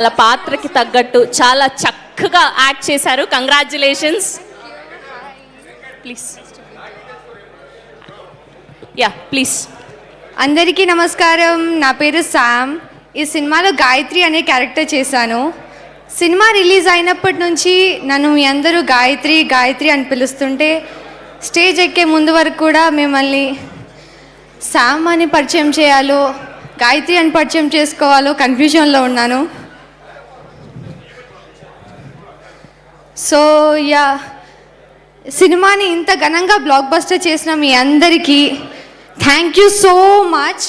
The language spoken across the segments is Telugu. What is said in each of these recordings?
వాళ్ళ పాత్రకి తగ్గట్టు చాలా చక్కగా యాక్ట్ చేశారు. కంగ్రాచ్యులేషన్స్. Please please. అందరికీ నమస్కారం. నా పేరు శామ్. ఈ సినిమాలో గాయత్రి అనే క్యారెక్టర్ చేశాను. సినిమా రిలీజ్ అయినప్పటి నుంచి నన్ను మీ అందరూ గాయత్రి గాయత్రి అని పిలుస్తుంటే స్టేజ్ ఎక్కే ముందు వరకు కూడా మిమ్మల్ని శామ్ అని పరిచయం చేయాలో గాయత్రి అని పరిచయం చేసుకోవాలో కన్ఫ్యూజన్లో ఉన్నాను. సో సినిమాని ఇంత ఘనంగా బ్లాక్ బస్టర్ చేసిన మీ అందరికీ thank you so much.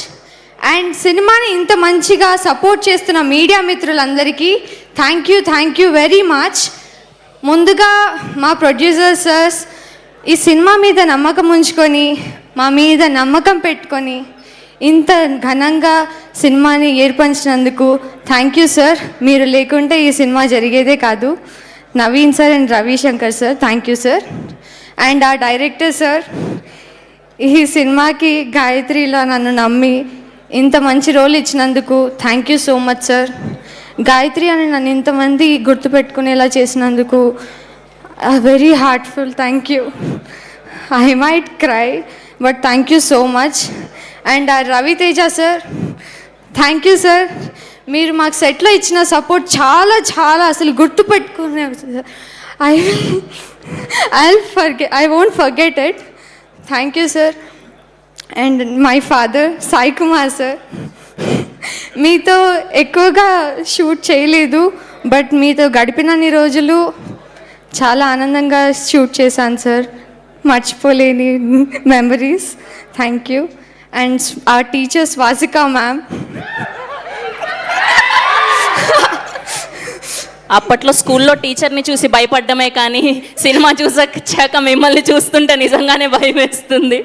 And సినిమాని ఇంత మంచిగా సపోర్ట్ చేస్తున్న మీడియా మిత్రులందరికీ థ్యాంక్ యూ వెరీ మచ్. ముందుగా మా ప్రొడ్యూసర్ సర్స్ ఈ సినిమా మీద నమ్మకం ఉంచుకొని మా మీద నమ్మకం పెట్టుకొని ఇంత ఘనంగా సినిమాని ఏర్పరిచినందుకు థ్యాంక్ యూ సార్. మీరు లేకుంటే ఈ సినిమా జరిగేదే కాదు. Naveen sir and Ravi Shankar sir, thank you sir. And ఆ డైరెక్టర్ సార్, ఈ సినిమాకి గాయత్రిలో నన్ను నమ్మి ఇంత మంచి రోల్ ఇచ్చినందుకు thank you so much sir. Gayatri అని నన్ను ఇంతమంది గుర్తుపెట్టుకునేలా చేసినందుకు very heartful thank you. I might cry but thank you so much. And Ravi Teja sir, thank you sir. మీరు మాకు సెట్లో ఇచ్చిన సపోర్ట్ చాలా చాలా అసలు గుర్తుపెట్టుకునే I won't forget it. Thank you sir. And my father Sai Kumar sir, మీతో ఎక్కువగా షూట్ చేయలేదు బట్ మీతో గడిపినన్ని రోజులు చాలా ఆనందంగా షూట్ చేశాను సార్. మర్చిపోలేని మెమరీస్. Thank you. అండ్ ఆ టీచర్ స్వాసికా మ్యామ్, అప్పట్లో స్కూల్లో టీచర్ని చూసి భయపడ్డమే కానీ సినిమా చూసాక మిమ్మల్ని చూస్తుంటే నిజంగానే భయం వేస్తుంది.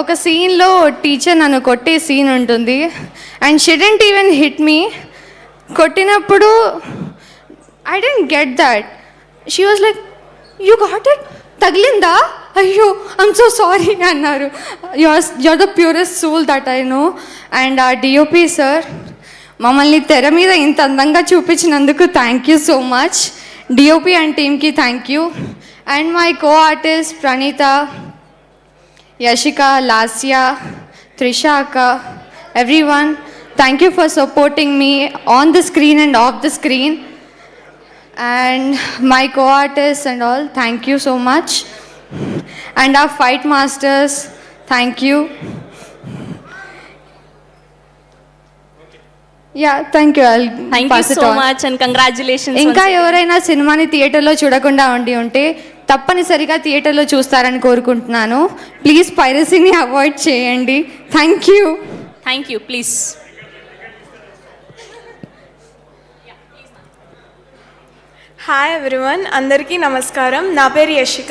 ఒక సీన్లో టీచర్ నన్ను కొట్టే సీన్ ఉంటుంది and she didn't even hit me. కొట్టినప్పుడు I don't get that. She was like, you got it, తగిలిందా, అయ్యో ఐమ్ సో సారీ అన్నారు. You're the purest soul that I know. And ఆ డిఓపి సార్, మమ్మల్ని తెర మీద ఇంత అందంగా చూపించినందుకు thank you so much. DOP and టీమ్కి thank you. And my co artist Praneetha, Yashika, Lasya, Trisha అక్క, everyone, thank you for supporting me on the screen and off the screen. And my co-artists and all, thank you so much. And our fight masters, thank you. Thank you. Thank you so much and congratulations. ఇంకా ఎవరైనా సినిమాని థియేటర్లో చూడకుండా ఉంటే తప్పనిసరిగా థియేటర్లో చూస్తారని కోరుకుంటున్నాను. ప్లీజ్ పైరసీని అవాయిడ్ చేయండి. Thank you. Please. Hi everyone, అందరికీ నమస్కారం. నా పేరు యశిక.